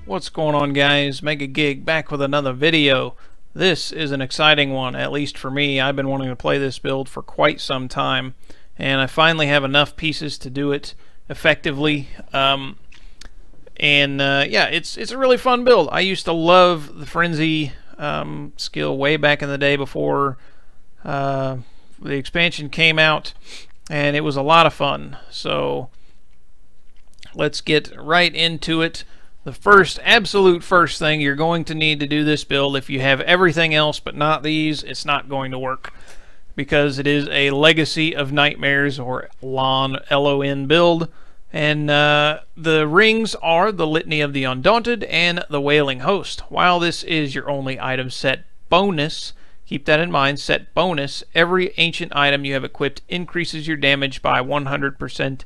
What's going on, guys? Mega Gig back with another video. This is an exciting one, at least for me. I've been wanting to play this build for quite some time, and I finally have enough pieces to do it effectively. Yeah, it's a really fun build. I used to love the Frenzy skill way back in the day before the expansion came out, and it was a lot of fun. So let's get right into it. The absolute first thing you're going to need to do this build, if you have everything else but not these, it's not going to work, because it is a Legacy of Nightmares or LON, L-O-N build, and the rings are the Litany of the Undaunted and the Wailing Host. While this is your only item set bonus, keep that in mind, set bonus, every ancient item you have equipped increases your damage by 100%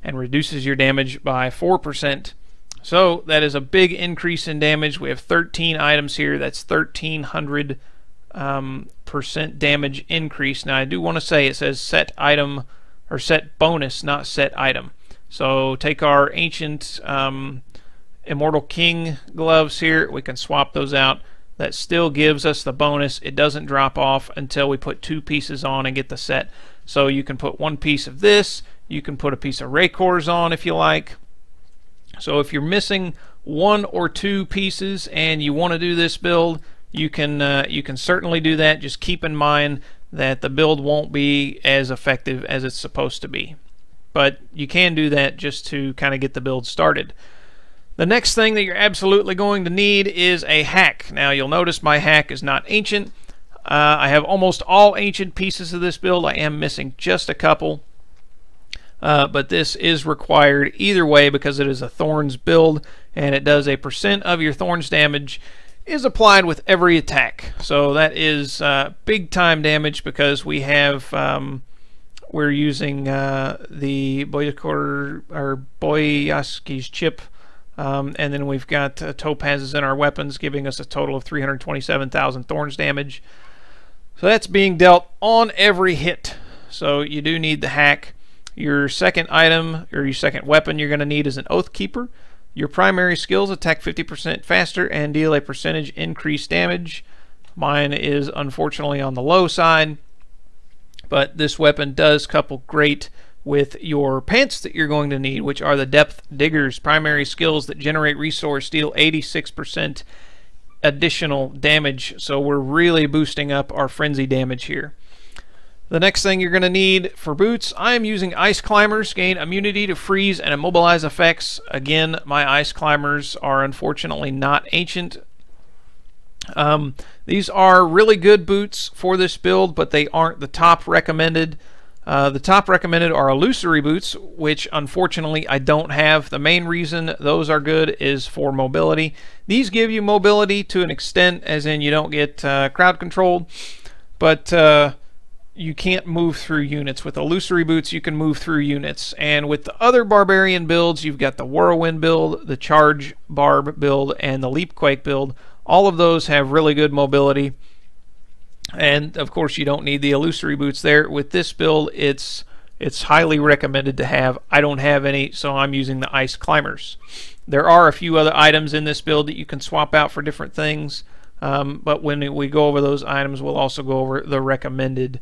and reduces your damage by 4%. So that is a big increase in damage. We have 13 items here. That's 1,300% damage increase. Now I do want to say it says set item or set bonus, not set item. So take our ancient Immortal King gloves here. We can swap those out. That still gives us the bonus. It doesn't drop off until we put 2 pieces on and get the set. So you can put 1 piece of this. You can put a piece of Raycors on if you like. So if you're missing 1 or 2 pieces and you want to do this build, you can certainly do that. Just keep in mind that the build won't be as effective as it's supposed to be. But you can do that just to kind of get the build started. The next thing that you're absolutely going to need is a hack. Now you'll notice my hack is not ancient. I have almost all ancient pieces of this build. I am missing just a couple. But this is required either way because it is a Thorns build, and it does a % of your Thorns damage is applied with every attack. So that is big time damage because we have we're using the Boyaski's chip, and then we've got topazes in our weapons, giving us a total of 327,000 Thorns damage. So that's being dealt on every hit. So you do need the hack. Your second item, or your second weapon you're going to need is an Oathkeeper. Your primary skills attack 50% faster and deal a percentage increased damage. Mine is unfortunately on the low side, but this weapon does couple great with your pants that you're going to need, which are the Depth Diggers. Primary skills that generate resource deal 86% additional damage, so we're really boosting up our frenzy damage here. The next thing you're going to need for boots, I am using Ice Climbers, gain immunity to freeze and immobilize effects. Again, my Ice Climbers are unfortunately not ancient. These are really good boots for this build, but they aren't the top recommended. The top recommended are illusory boots, which unfortunately I don't have. The main reason those are good is for mobility. These give you mobility to an extent, as in you don't get crowd controlled, but you can't move through units. With illusory boots you can move through units, and with the other barbarian builds, you've got the Whirlwind build, the Charge Barb build, and the Leapquake build. All of those have really good mobility, and of course you don't need the illusory boots there. With this build it's highly recommended to have. I don't have any, so I'm using the Ice Climbers. There are a few other items in this build that you can swap out for different things, but when we go over those items we'll also go over the recommended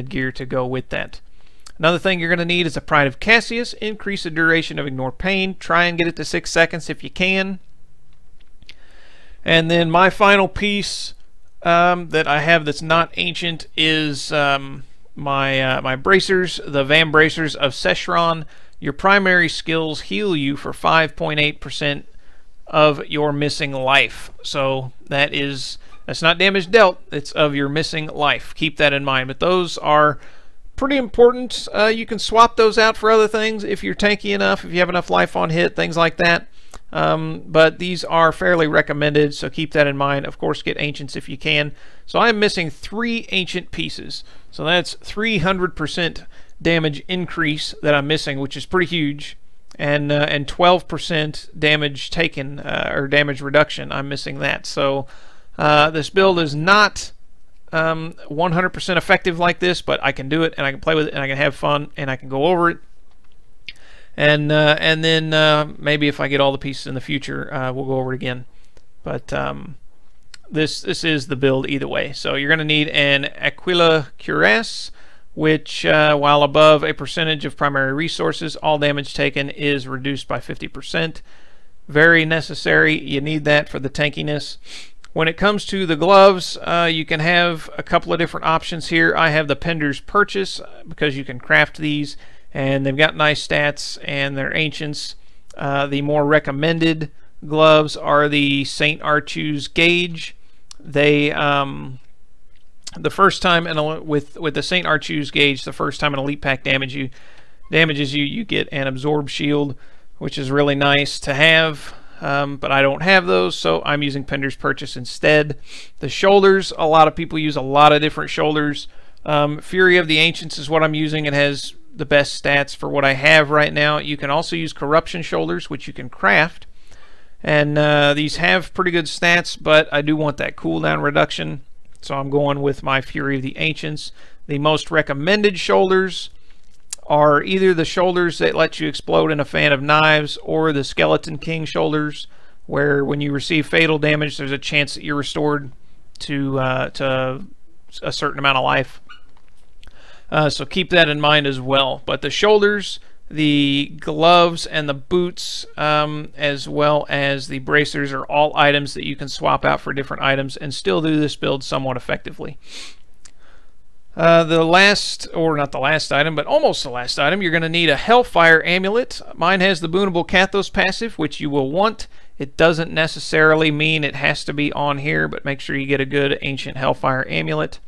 gear to go with that. Another thing you're going to need is a Pride of Cassius. Increase the duration of Ignore Pain. Try and get it to 6 seconds if you can. And then my final piece that I have that's not ancient is my bracers, the Van Bracers of Seshron. Your primary skills heal you for 5.8% of your missing life. So that's not damage dealt, it's of your missing life. Keep that in mind. But those are pretty important. You can swap those out for other things if you're tanky enough, if you have enough life on hit, things like that. But these are fairly recommended, so keep that in mind. Of course, get ancients if you can. So I'm missing 3 ancient pieces. So that's 300% damage increase that I'm missing, which is pretty huge. And 12% damage taken, or damage reduction. I'm missing that. So this build is not 100% effective like this, but I can do it, and I can play with it, and I can have fun, and I can go over it. And then maybe if I get all the pieces in the future, we'll go over it again. But this is the build either way. So you're going to need an Aquila Cuirass, which while above a percentage of primary resources, all damage taken is reduced by 50%. Very necessary. You need that for the tankiness. When it comes to the gloves, you can have a couple of different options here. I have the Pender's Purchase because you can craft these, and they've got nice stats, and they're ancients. The more recommended gloves are the St. Archew's Gauge. They the first time with the St. Archew's Gauge, the first time an elite pack damages you, you get an absorb shield, which is really nice to have. But I don't have those, so I'm using Pender's Purchase instead. The shoulders, a lot of people use a lot of different shoulders. Fury of the Ancients is what I'm using. It has the best stats for what I have right now. You can also use Corruption shoulders, which you can craft. And these have pretty good stats, but I do want that cooldown reduction, so I'm going with my Fury of the Ancients. The most recommended shoulders are either the shoulders that let you explode in a fan of knives, or the Skeleton King shoulders, where when you receive fatal damage, there's a chance that you're restored to a certain amount of life. So keep that in mind as well. But the shoulders, the gloves, and the boots, as well as the bracers, are all items that you can swap out for different items and still do this build somewhat effectively. The last, or not the last item, but almost the last item, you're going to need a Hellfire Amulet. Mine has the Boonable Kathos passive, which you will want. It doesn't necessarily mean it has to be on here, but make sure you get a good Ancient Hellfire Amulet.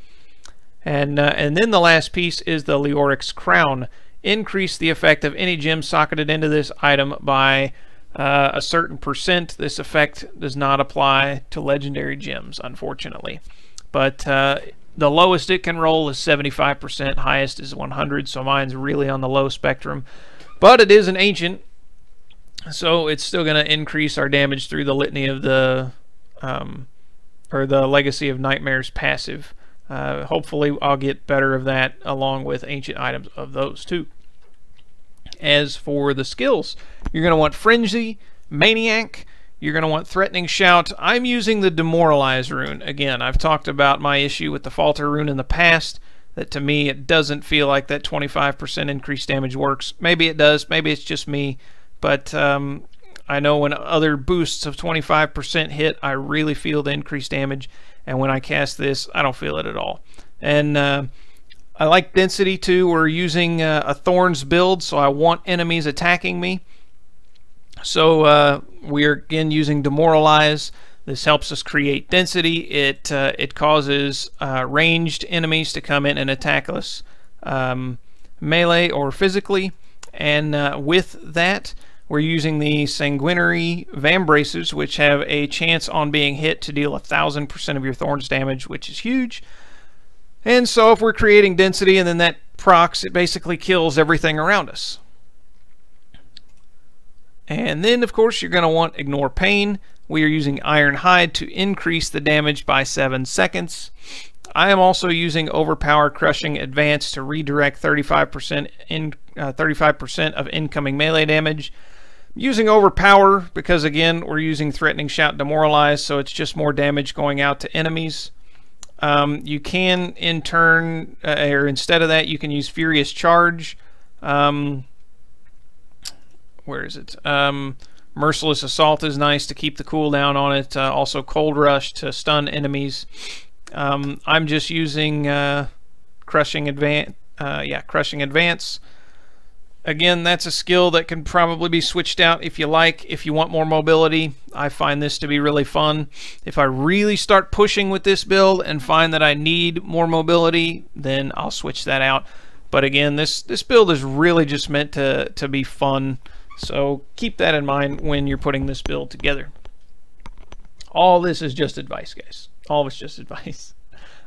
And then the last piece is the Leoric's Crown. Increase the effect of any gem socketed into this item by a certain percent. This effect does not apply to legendary gems, unfortunately. But the lowest it can roll is 75%, highest is 100, so mine's really on the low spectrum. But it is an ancient, so it's still going to increase our damage through the Litany of the, or the Legacy of Nightmares passive. Hopefully I'll get better of that along with ancient items of those too. As for the skills, you're going to want Frenzy, Maniac, you're going to want Threatening Shout. I'm using the Demoralize rune. Again, I've talked about my issue with the Falter rune in the past, that to me it doesn't feel like that 25% increased damage works. Maybe it does, maybe it's just me, but I know when other boosts of 25% hit, I really feel the increased damage, and when I cast this, I don't feel it at all. And I like density too. We're using a Thorns build, so I want enemies attacking me. So we're again using Demoralize. This helps us create density. It causes ranged enemies to come in and attack us melee or physically. And with that, we're using the Sanguinary Vambraces, which have a chance on being hit to deal 1000% of your Thorns damage, which is huge. And so if we're creating density and then that procs, it basically kills everything around us. And then, of course, you're going to want Ignore Pain. We are using Iron Hide to increase the damage by 7 seconds. I am also using Overpower Crushing Advance to redirect 35% of incoming melee damage. Using Overpower because, again, we're using Threatening Shout, Demoralize, so it's just more damage going out to enemies. You can, in turn, or instead of that, you can use Furious Charge. Where is it? Merciless Assault is nice to keep the cooldown on it. Also Cold Rush to stun enemies. I'm just using Crushing Advance. Crushing Advance. Again, that's a skill that can probably be switched out if you like. If you want more mobility, I find this to be really fun. If I really start pushing with this build and find that I need more mobility, then I'll switch that out. But again, this build is really just meant to be fun. So keep that in mind when you're putting this build together. All this is just advice, guys. All of it's just advice.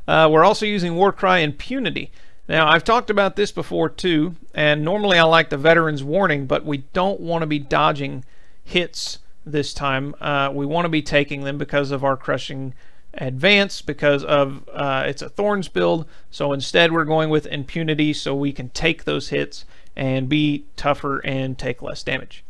We're also using Warcry Impunity. Now, I've talked about this before too, and normally I like the Veteran's Warning, but we don't want to be dodging hits this time. We want to be taking them because of our Crushing advance because of it's a Thorns build. So instead we're going with impunity so we can take those hits and be tougher and take less damage.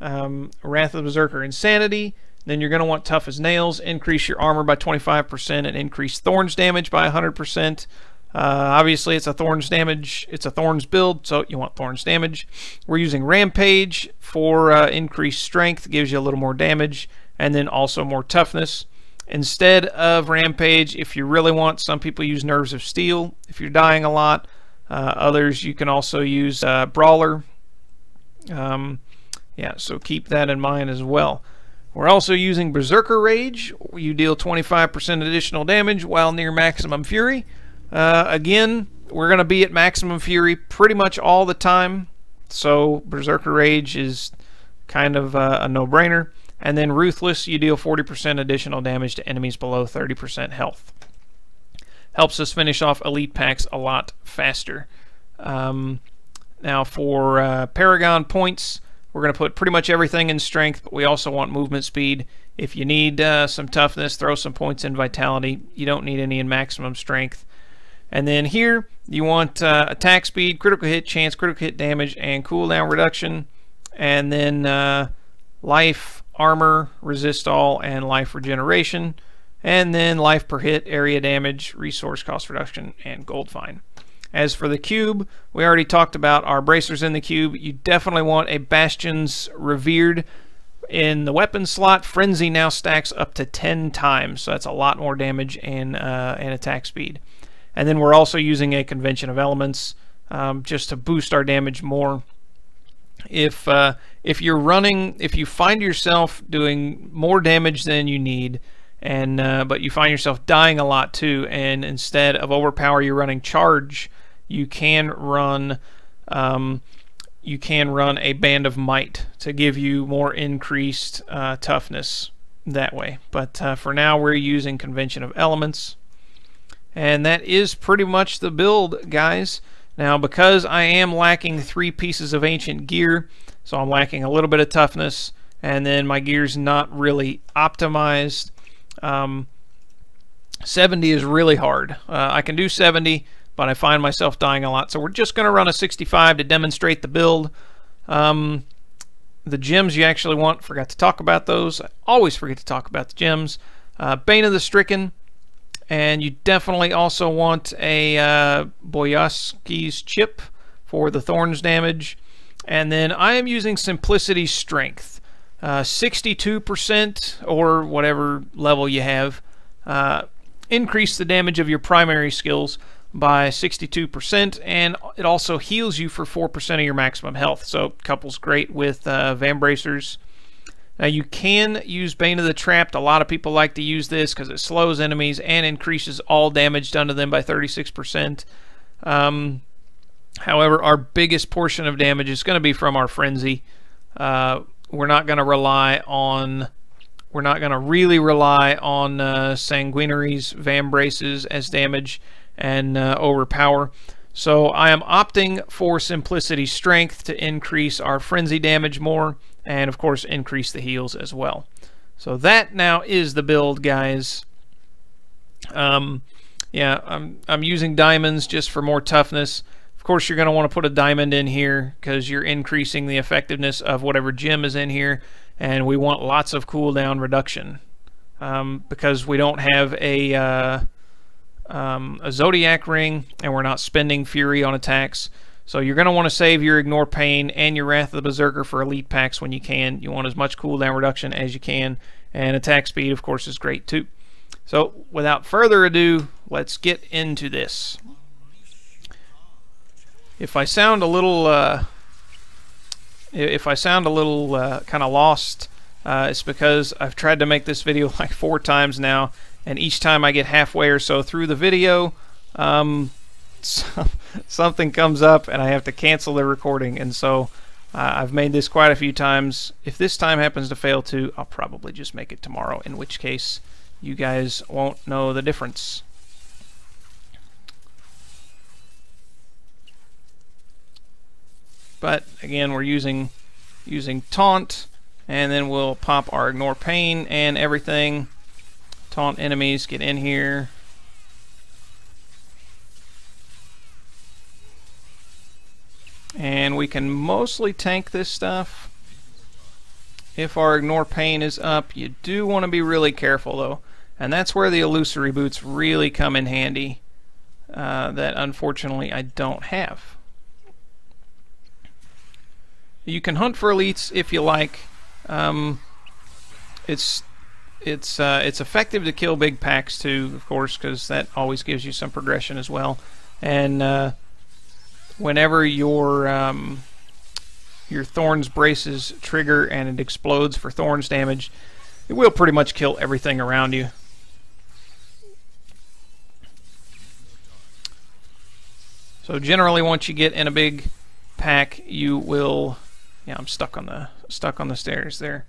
Wrath of the Berserker, Insanity. Then you're going to want Tough as Nails, increase your armor by 25% and increase Thorns damage by 100%. Obviously it's a Thorns damage, it's a Thorns build, so you want Thorns damage. We're using Rampage for increased strength, gives you a little more damage, and then also more toughness. Instead of Rampage, if you really want, some people use Nerves of Steel if you're dying a lot. Others, you can also use Brawler. Yeah, so keep that in mind as well. We're also using Berserker Rage. You deal 25% additional damage while near maximum fury. Again, we're going to be at maximum fury pretty much all the time, so Berserker Rage is kind of a no-brainer. And then Ruthless, you deal 40% additional damage to enemies below 30% health. Helps us finish off elite packs a lot faster. Now for Paragon points, we're going to put pretty much everything in strength, but we also want movement speed. If you need some toughness, throw some points in vitality. You don't need any in maximum strength. And then here, you want attack speed, critical hit chance, critical hit damage, and cooldown reduction. And then life, armor, resist all, and life regeneration. And then life per hit, area damage, resource cost reduction, and gold fine. As for the cube, we already talked about our bracers in the cube. You definitely want a Bastion's Revered in the weapon slot. Frenzy now stacks up to 10 times, so that's a lot more damage and attack speed. And then we're also using a Convention of Elements just to boost our damage more. If you're running, if you find yourself doing more damage than you need, and but you find yourself dying a lot too, and instead of Overpower you're running Charge, you can run a Band of Might to give you more increased toughness that way. But for now we're using Convention of Elements, and that is pretty much the build, guys. Now because I am lacking 3 pieces of ancient gear, so I'm lacking a little bit of toughness, and then my gear's not really optimized. 70 is really hard. I can do 70, but I find myself dying a lot. So we're just going to run a 65 to demonstrate the build. The gems you actually want, forgot to talk about those. I always forget to talk about the gems. Bane of the Stricken, and you definitely also want a Boyaski's Chip for the Thorns damage. And then I am using Simplicity Strength. 62% or whatever level you have. Increase the damage of your primary skills by 62%, and it also heals you for 4% of your maximum health, so couples great with Van Bracers. Now you can use Bane of the Trapped. A lot of people like to use this because it slows enemies and increases all damage done to them by 36%. However, our biggest portion of damage is going to be from our Frenzy. We're not going to really rely on Sanguinary's Van Braces as damage and Overpower. So I am opting for Simplicity Strength to increase our Frenzy damage more, and of course increase the heals as well. So that now is the build, guys. Yeah, I'm using diamonds just for more toughness. Of course you're going to want to put a diamond in here because you're increasing the effectiveness of whatever gem is in here, and we want lots of cooldown reduction because we don't have a Zodiac ring and we're not spending Fury on attacks. So you're going to want to save your Ignore Pain and your Wrath of the Berserker for elite packs when you can. You want as much cooldown reduction as you can, and attack speed of course is great too. So without further ado, let's get into this. If I sound a little kind of lost, it's because I've tried to make this video like 4 times now, and each time I get halfway or so through the video, something comes up and I have to cancel the recording, and so I've made this quite a few times. If this time happens to fail too, I'll probably just make it tomorrow, in which case you guys won't know the difference. But again, we're using Taunt, and then we'll pop our Ignore Pain and everything Taunt enemies, get in here. And we can mostly tank this stuff. If our Ignore Pain is up, you do want to be really careful though. And that's where the illusory boots really come in handy. That unfortunately I don't have. You can hunt for elites if you like. It's effective to kill big packs too, of course, because that always gives you some progression as well. And whenever your Thorns braces trigger and it explodes for Thorns damage, it will pretty much kill everything around you. So generally, once you get in a big pack, you will. Yeah, I'm stuck on the stairs there.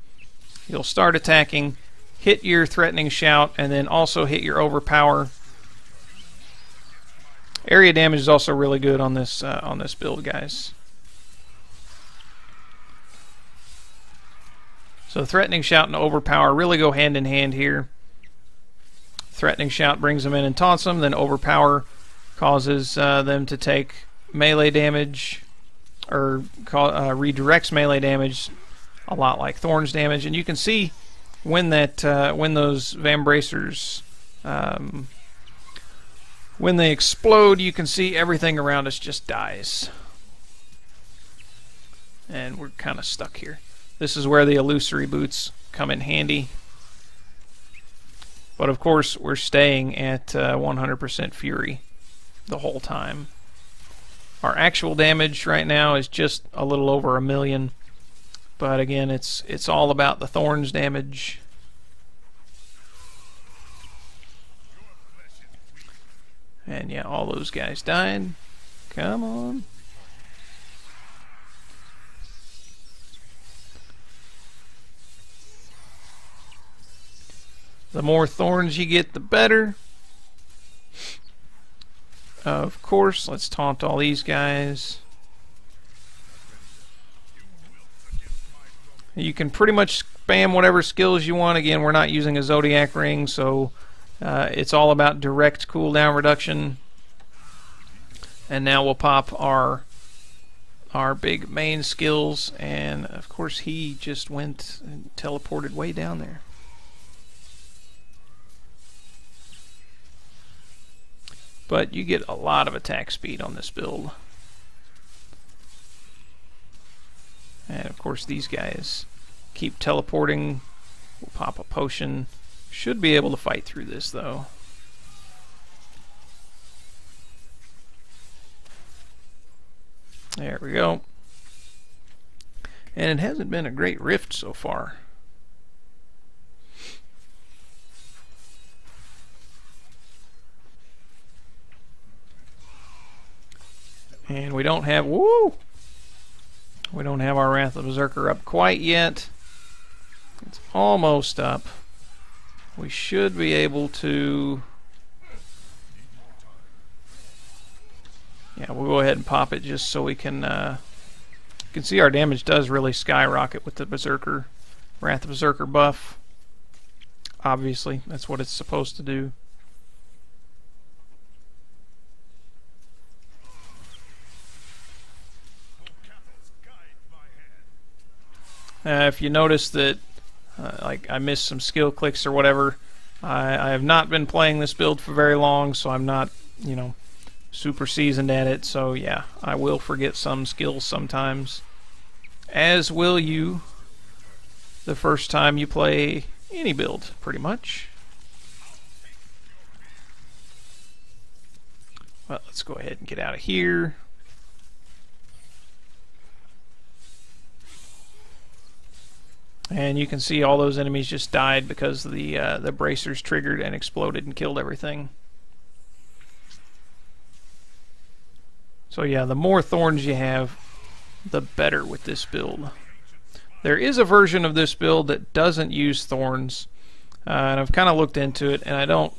You'll start attacking, hit your Threatening Shout, and then also hit your Overpower. Area damage is also really good on this build, guys. So Threatening Shout and Overpower really go hand in hand here. Threatening Shout brings them in and taunts them, then Overpower causes them to take melee damage, or redirects melee damage, a lot like Thorns damage. And you can see when those Vambracers when they explode, you can see everything around us just dies, and we're kind of stuck here. This is where the illusory boots come in handy, but of course we're staying at 100% fury the whole time. Our actual damage right now is just a little over 1,000,000, but again, it's all about the Thorns damage. And yeah, all those guys died. Come on. The more Thorns you get, the better. Of course, let's taunt all these guys. You can pretty much spam whatever skills you want. Again, we're not using a Zodiac Ring, so it's all about direct cooldown reduction. And now we'll pop our big main skills, and of course he just went and teleported way down there. But you get a lot of attack speed on this build. And of course these guys keep teleporting. We'll pop a potion. Should be able to fight through this though. There we go. And it hasn't been a great rift so far. And we don't have, we don't have our Wrath of the Berserker up quite yet. It's almost up. We should be able to, yeah, we'll go ahead and pop it just so we can, you can see our damage does really skyrocket with the Berserker, Wrath of the Berserker buff. Obviously, that's what it's supposed to do. If you notice that like I missed some skill clicks or whatever, I have not been playing this build for very long, so I'm not, you know, super seasoned at it. So yeah, I will forget some skills sometimes, as will you the first time you play any build, pretty much. Well, let's go ahead and get out of here. And you can see all those enemies just died because the bracers triggered and exploded and killed everything. So yeah, the more Thorns you have, the better with this build. There is a version of this build that doesn't use Thorns, and I've kind of looked into it, and I don't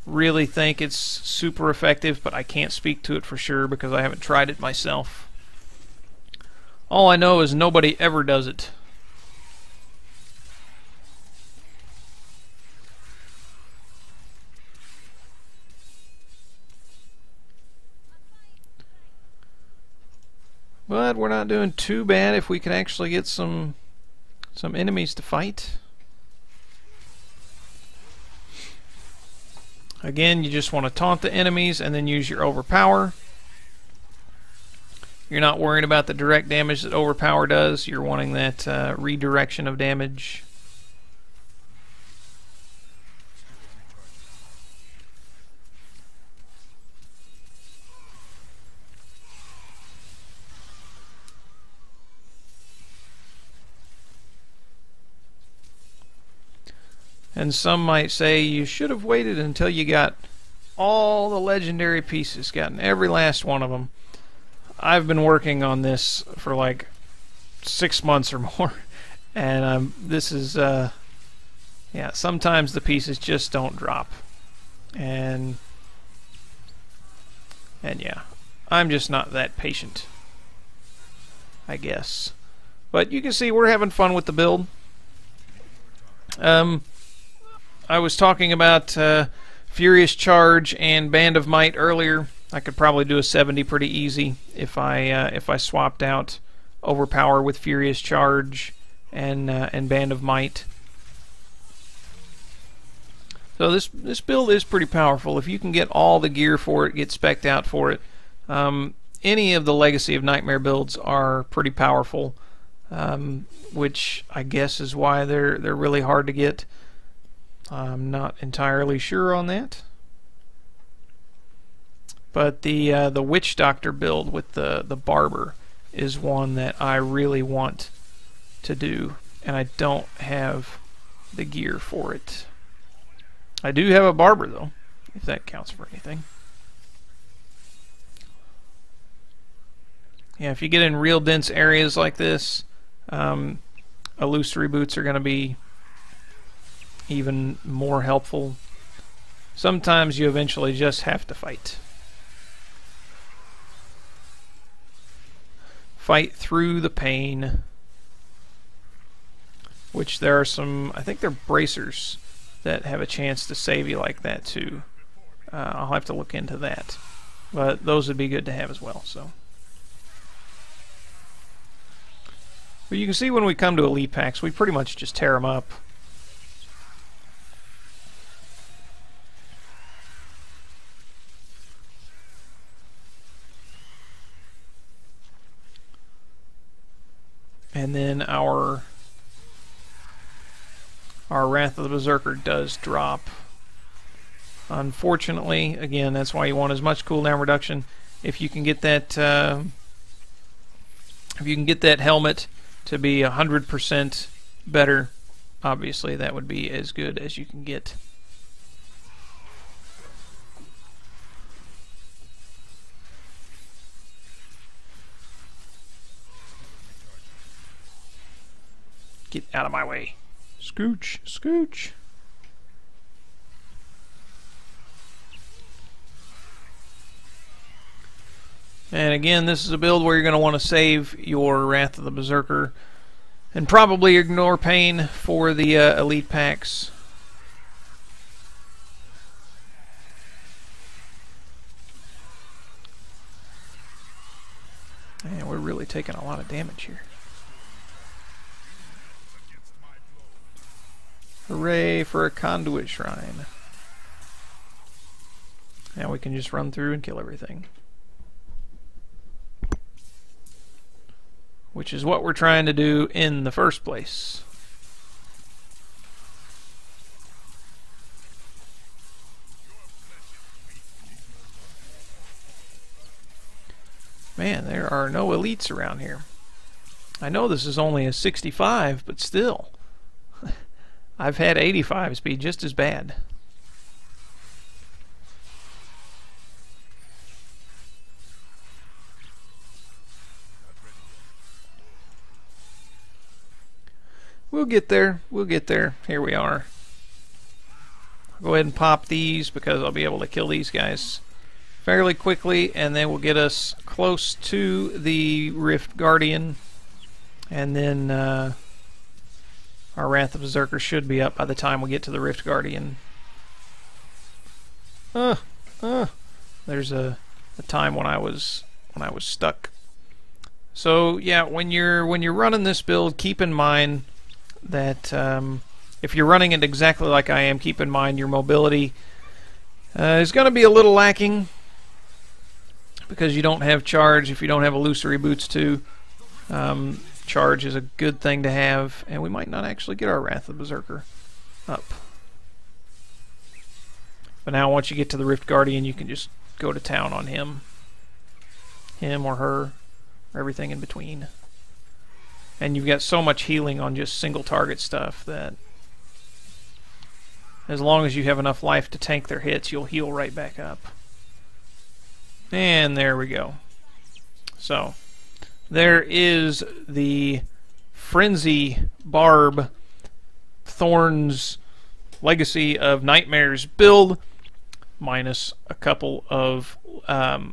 really think it's super effective, but I can't speak to it for sure because I haven't tried it myself. All I know is nobody ever does it. But we're not doing too bad if we can actually get some enemies to fight. Again, you just want to taunt the enemies and then use your overpower. You're not worrying about the direct damage that overpower does. You're wanting that redirection of damage. And some might say you should have waited until you got all the legendary pieces, gotten every last one of them. I've been working on this for like 6 months or more, and this is yeah, sometimes the pieces just don't drop, and yeah, I'm just not that patient, I guess. But you can see we're having fun with the build. I was talking about Furious Charge and Band of Might earlier. I could probably do a 70 pretty easy if I swapped out Overpower with Furious Charge and Band of Might. So this build is pretty powerful. If you can get all the gear for it, get spec'd out for it. Any of the Legacy of Nightmare builds are pretty powerful, which I guess is why they're really hard to get. I'm not entirely sure on that. But the Witch Doctor build with the Barber is one that I really want to do, and I don't have the gear for it. I do have a Barber though, if that counts for anything. Yeah, if you get in real dense areas like this, illusory boots are going to be even more helpful. Sometimes you eventually just have to fight. Fight through the pain. Which there are some, I think they're bracers that have a chance to save you like that too. I'll have to look into that. But those would be good to have as well. So, but you can see when we come to elite packs, we pretty much just tear them up. And then our Wrath of the Berserker does drop. Unfortunately, again, that's why you want as much cooldown reduction. If you can get that, helmet to be 100% better, obviously that would be as good as you can get. Get out of my way. Scooch, scooch. And again, this is a build where you're going to want to save your Wrath of the Berserker and probably ignore pain for the elite packs. Man, we're really taking a lot of damage here. Hooray for a conduit shrine. Now we can just run through and kill everything. Which is what we're trying to do in the first place. Man, there are no elites around here. I know this is only a 65, but still. I've had 85s be just as bad. We'll get there. We'll get there. Here we are. I'll go ahead and pop these because I'll be able to kill these guys fairly quickly, and they will get us close to the Rift Guardian, and then our Wrath of Berserker should be up by the time we get to the Rift Guardian. There's a time when I was stuck So yeah, when you're running this build, keep in mind that if you're running it exactly like I am, keep in mind your mobility is going to be a little lacking because you don't have charge. If you don't have illusory boots too, charge is a good thing to have, and we might not actually get our Wrath of the Berserker up. But now once you get to the Rift Guardian, you can just go to town on him or her, or everything in between. And you've got so much healing on just single target stuff that as long as you have enough life to tank their hits, you'll heal right back up. And there we go. So there is the Frenzy Barb Thorns Legacy of Nightmares build, minus a couple of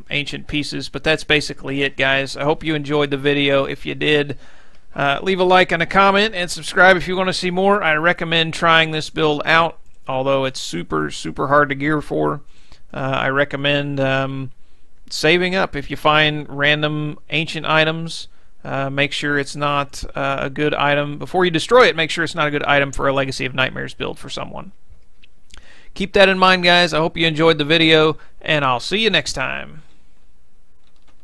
ancient pieces, but that's basically it, guys. I hope you enjoyed the video. If you did, leave a like and a comment, and subscribe if you want to see more. I recommend trying this build out, although it's super hard to gear for. I recommend saving up. If you find random ancient items, make sure it's not a good item. Before you destroy it, make sure it's not a good item for a Legacy of Nightmares build for someone. Keep that in mind, guys. I hope you enjoyed the video, and I'll see you next time.